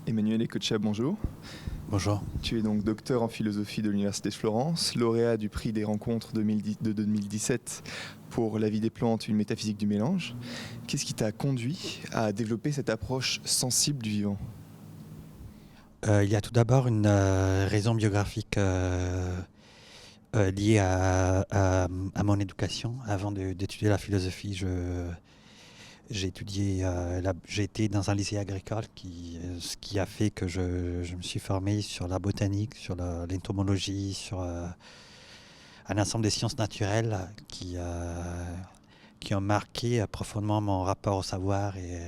Emmanuel Ecocha, bonjour. Bonjour. Tu es donc docteur en philosophie de l'Université de Florence, lauréat du prix des rencontres de 2017 pour La vie des plantes, une métaphysique du mélange. Qu'est-ce qui t'a conduit à développer cette approche sensible du vivant ? Il y a tout d'abord une raison biographique liée à mon éducation. Avant d'étudier la philosophie, j'ai été dans un lycée agricole, ce qui a fait que je me suis formé sur la botanique, sur l'entomologie, sur un ensemble des sciences naturelles qui ont marqué profondément mon rapport au savoir et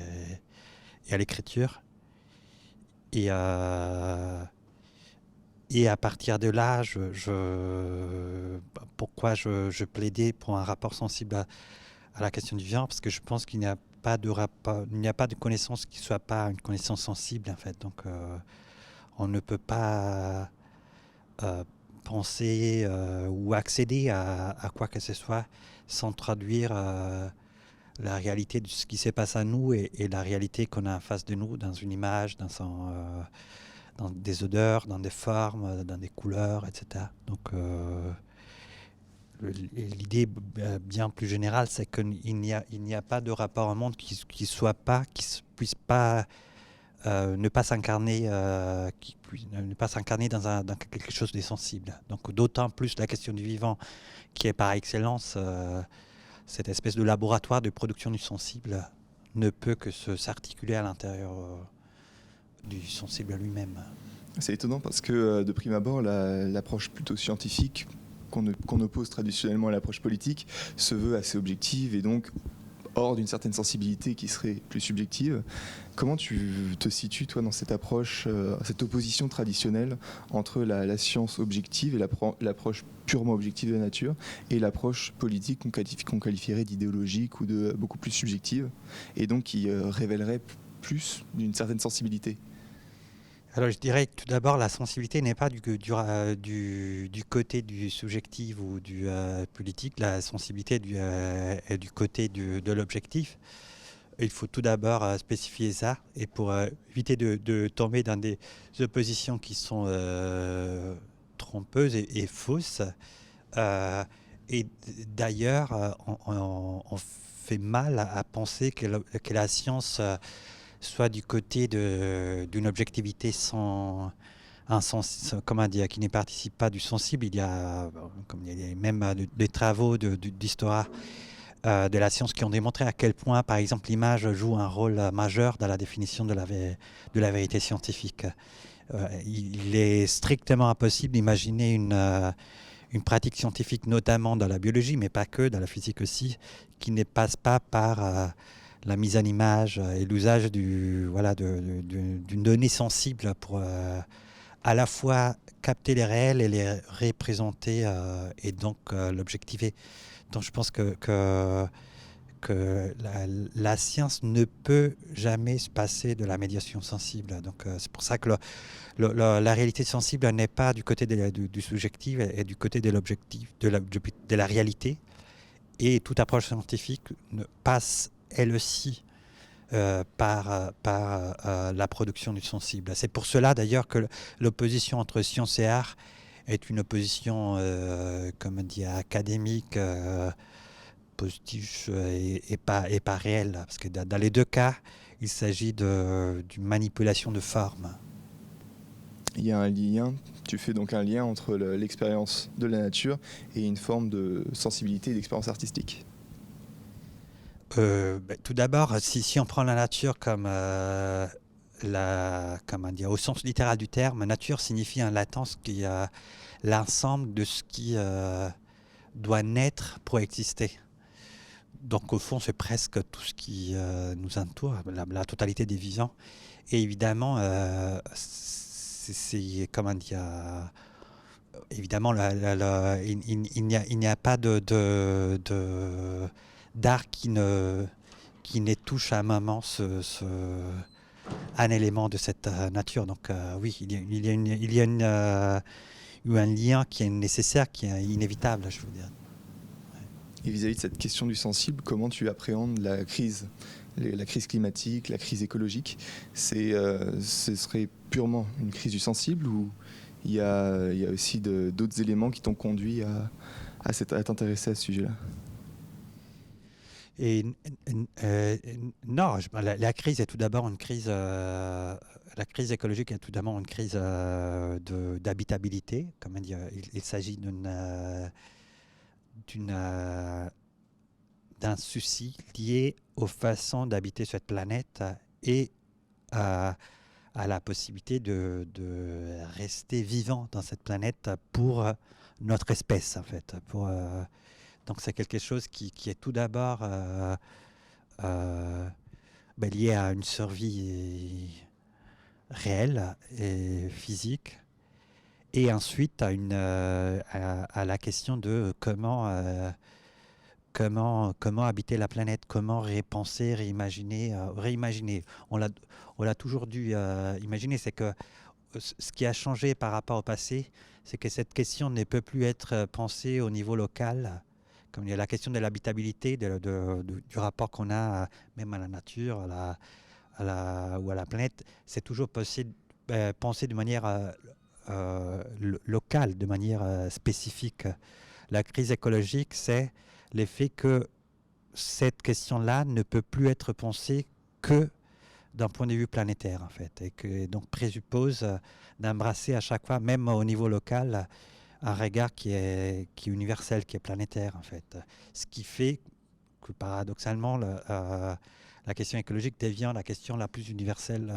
à l'écriture. Et à partir de là, pourquoi je plaidais pour un rapport sensible à la question du vivant, parce que je pense qu'il n'y a pas de rapport, il n'y a pas de connaissance qui ne soit pas une connaissance sensible en fait. Donc on ne peut pas penser ou accéder à quoi que ce soit sans traduire la réalité de ce qui se passe à nous et la réalité qu'on a en face de nous dans une image, dans des odeurs, dans des formes, dans des couleurs, etc. Donc l'idée bien plus générale, c'est qu'il n'y a pas de rapport au monde qui puisse pas ne pas s'incarner, ne pas s'incarner dans quelque chose de sensible. Donc d'autant plus la question du vivant, qui est par excellence cette espèce de laboratoire de production du sensible, ne peut que s'articuler à l'intérieur du sensible lui-même. C'est étonnant parce que de prime abord, l'approche plutôt scientifique qu'on oppose traditionnellement à l'approche politique se veut assez objective et donc hors d'une certaine sensibilité qui serait plus subjective. Comment tu te situes, toi, dans cette approche, cette opposition traditionnelle entre la science objective et l'approche purement objective de la nature et l'approche politique qu'on qualifierait d'idéologique ou de beaucoup plus subjective et donc qui révélerait plus d'une certaine sensibilité ? Alors je dirais que tout d'abord la sensibilité n'est pas du côté du subjectif ou du politique, la sensibilité est du côté de l'objectif. Il faut tout d'abord spécifier ça et pour éviter de tomber dans des oppositions qui sont trompeuses et fausses. Et d'ailleurs on fait mal à penser que la science soit du côté d'une objectivité qui ne participe pas du sensible. Il y a même des travaux d'histoire de la science qui ont démontré à quel point, par exemple, l'image joue un rôle majeur dans la définition de la vérité scientifique. Il est strictement impossible d'imaginer une pratique scientifique, notamment dans la biologie, mais pas que, dans la physique aussi, qui ne passe pas par la mise en image et l'usage d'une donnée sensible pour à la fois capter les réels et les représenter et donc l'objectiver. Donc je pense que la science ne peut jamais se passer de la médiation sensible. Donc c'est pour ça que la réalité sensible n'est pas du côté du subjectif, elle est du côté de l'objectif, de la réalité. Et toute approche scientifique passe elle aussi par la production du sensible. C'est pour cela d'ailleurs que l'opposition entre science et art est une opposition académique, positive et pas réelle. Parce que dans les deux cas, il s'agit d'une manipulation de forme. Il y a un lien, tu fais donc un lien entre l'expérience de la nature et une forme de sensibilité et d'expérience artistique. Tout d'abord, si on prend la nature comme au sens littéral du terme, nature signifie en latin l'ensemble de ce qui doit naître pour exister. Donc au fond, c'est presque tout ce qui nous entoure, la totalité des vivants. Et évidemment, évidemment, il n'y a pas d'art qui ne touche à un moment un élément de cette nature. Donc oui, il y a un lien qui est nécessaire, qui est inévitable, je veux dire. Et vis-à-vis de cette question du sensible, comment tu appréhendes la crise la crise climatique, la crise écologique, ce serait purement une crise du sensible ou il y a aussi d'autres éléments qui t'ont conduit à t'intéresser à ce sujet-là? Et non, la crise est tout d'abord une crise. La crise écologique est tout d'abord une crise d'habitabilité. Comme dire, il s'agit d'un souci lié aux façons d'habiter cette planète et à la possibilité de rester vivant dans cette planète pour notre espèce, en fait. Donc c'est quelque chose qui est tout d'abord lié à une survie réelle et physique, et ensuite à la question de comment habiter la planète, comment repenser, réimaginer. On l'a toujours dû imaginer. C'est que ce qui a changé par rapport au passé, c'est que cette question ne peut plus être pensée au niveau local. Comme il y a la question de l'habitabilité, du rapport qu'on a même à la nature, ou à la planète, c'est toujours possible penser de manière locale, de manière spécifique. La crise écologique, c'est l'effet que cette question-là ne peut plus être pensée que d'un point de vue planétaire, en fait, et que donc présuppose d'embrasser à chaque fois, même au niveau local, un regard qui est universel, qui est planétaire, en fait. Ce qui fait que paradoxalement, la question écologique devient la question la plus universelle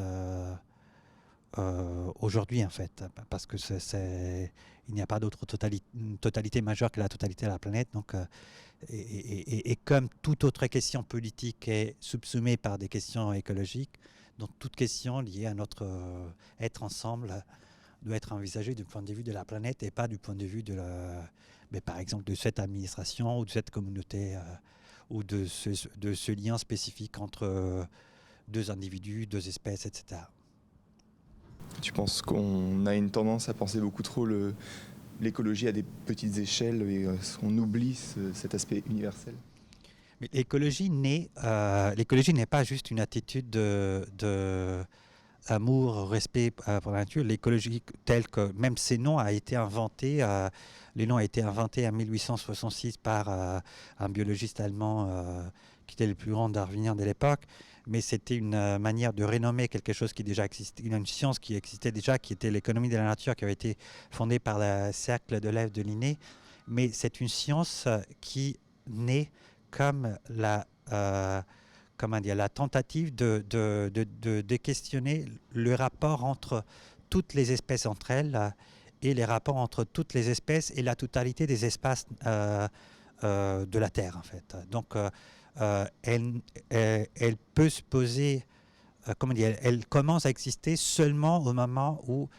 aujourd'hui, en fait, parce que il n'y a pas d'autre totalité majeure que la totalité de la planète. Donc, et comme toute autre question politique est subsumée par des questions écologiques, donc toute question liée à notre être ensemble doit être envisagée du point de vue de la planète et pas du point de vue par exemple, de cette administration ou de cette communauté ou de ce lien spécifique entre deux individus, deux espèces, etc. Tu penses qu'on a une tendance à penser beaucoup trop l'écologie à des petites échelles et on oublie cet aspect universel? Mais l'écologie n'est pas juste une attitude d'amour, respect pour la nature. L'écologie telle que même ces noms a été inventé, les noms ont été inventés en 1866 par un biologiste allemand qui était le plus grand darwinien de l'époque. Mais c'était une manière de renommer quelque chose qui déjà existait, une science qui existait déjà, qui était l'économie de la nature, qui avait été fondée par le cercle de Lev de Linné. Mais c'est une science qui naît comme la tentative de questionner le rapport entre toutes les espèces entre elles et les rapports entre toutes les espèces et la totalité des espaces de la Terre, en fait. Donc, elle peut se poser, elle commence à exister seulement au moment où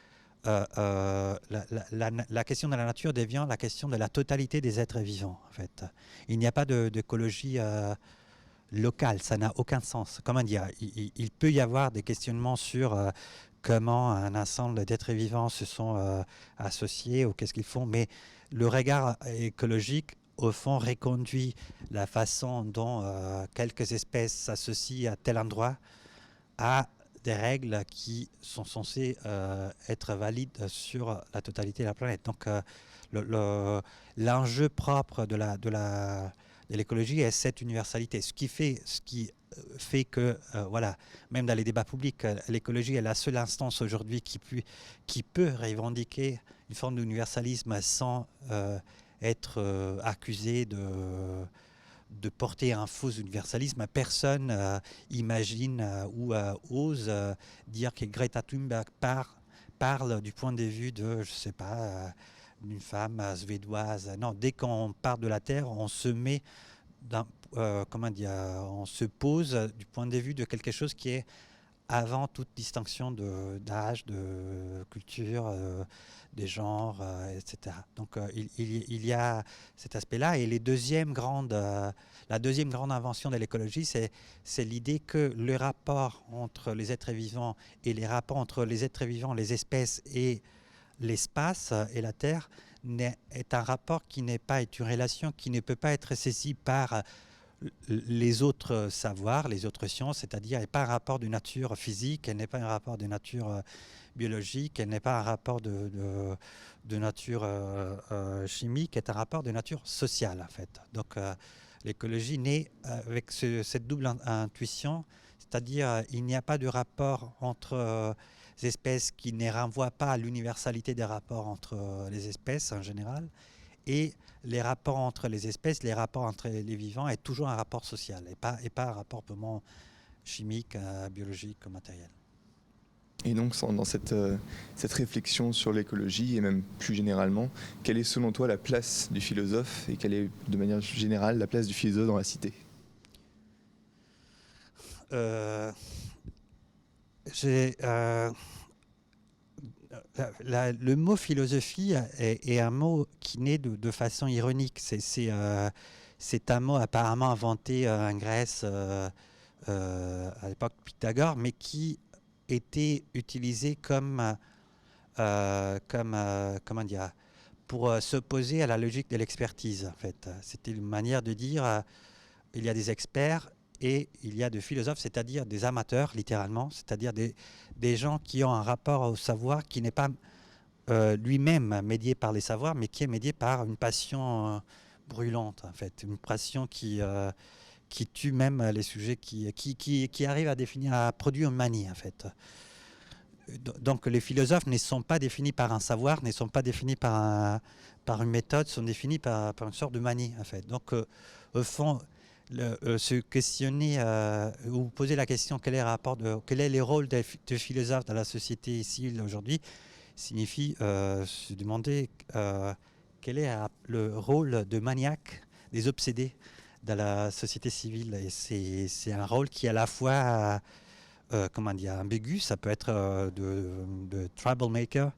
la question de la nature devient la question de la totalité des êtres vivants, en fait. Il n'y a pas d'écologie locale, ça n'a aucun sens. Comment dire, il peut y avoir des questionnements sur comment un ensemble d'êtres vivants se sont associés ou qu'est-ce qu'ils font, mais le regard écologique, au fond, reconduit la façon dont quelques espèces s'associent à tel endroit à des règles qui sont censées être valides sur la totalité de la planète. Donc l'enjeu propre de l'écologie est cette universalité. Ce qui fait que, même dans les débats publics, l'écologie est la seule instance aujourd'hui qui peut revendiquer une forme d'universalisme sans être accusé de porter un faux universalisme. Personne imagine ou ose dire que Greta Thunberg parle du point de vue de, je sais pas, d'une femme suédoise. Non, dès qu'on part de la Terre, on se met on se pose du point de vue de quelque chose qui est avant toute distinction d'âge, de culture, des genres, etc. Donc il y a cet aspect-là. Et la deuxième grande invention de l'écologie, c'est l'idée que le rapport entre les êtres vivants et les rapports entre les êtres vivants, les espèces et l'espace et la Terre est un rapport qui n'est pas une relation qui ne peut pas être saisie par les autres savoirs, les autres sciences, c'est-à-dire elle n'est pas un rapport de nature physique, elle n'est pas un rapport de nature biologique, elle n'est pas un rapport de nature chimique, elle est un rapport de nature sociale en fait. Donc l'écologie naît avec cette double intuition, c'est-à-dire il n'y a pas de rapport entre espèces qui ne renvoient pas à l'universalité des rapports entre les espèces en général, et les rapports entre les espèces, les rapports entre les vivants est toujours un rapport social et pas un rapport purement chimique, biologique, matériel. Et donc, dans cette réflexion sur l'écologie et même plus généralement, quelle est selon toi la place du philosophe et quelle est de manière générale la place du philosophe dans la cité ? Le mot philosophie est un mot qui naît de façon ironique. C'est un mot apparemment inventé en Grèce à l'époque de Pythagore, mais qui était utilisé comment dire, pour s'opposer à la logique de l'expertise. En fait, c'était une manière de dire il y a des experts et il y a des philosophes, c'est-à-dire des amateurs, littéralement, c'est-à-dire des gens qui ont un rapport au savoir qui n'est pas lui-même médié par les savoirs, mais qui est médié par une passion brûlante, en fait, une passion qui tue même les sujets, qui arrive à définir, à produire une manie, en fait. Donc les philosophes ne sont pas définis par un savoir, ne sont pas définis par une méthode, sont définis par une sorte de manie, en fait. Donc au fond, se questionner ou poser la question quel est le rôle des philosophes dans la société civile aujourd'hui signifie se demander quel est le rôle de maniaque des obsédés dans la société civile. Et c'est un rôle qui est à la fois ambigu, ça peut être de troublemaker,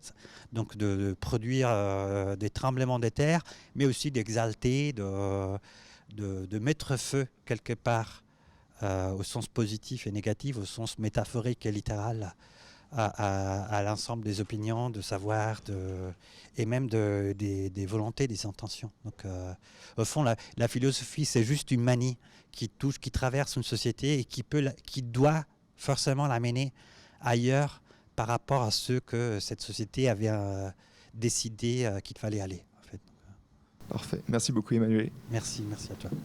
donc de produire des tremblements de terre, mais aussi d'exalter, de mettre feu quelque part au sens positif et négatif, au sens métaphorique et littéral à l'ensemble des opinions, de savoir, et même des volontés, des intentions. Donc au fond, la philosophie, c'est juste une manie qui traverse une société et qui doit forcément l'amener ailleurs par rapport à ce que cette société avait décidé qu'il fallait aller. En fait. Parfait. Merci beaucoup Emmanuel. Merci à toi.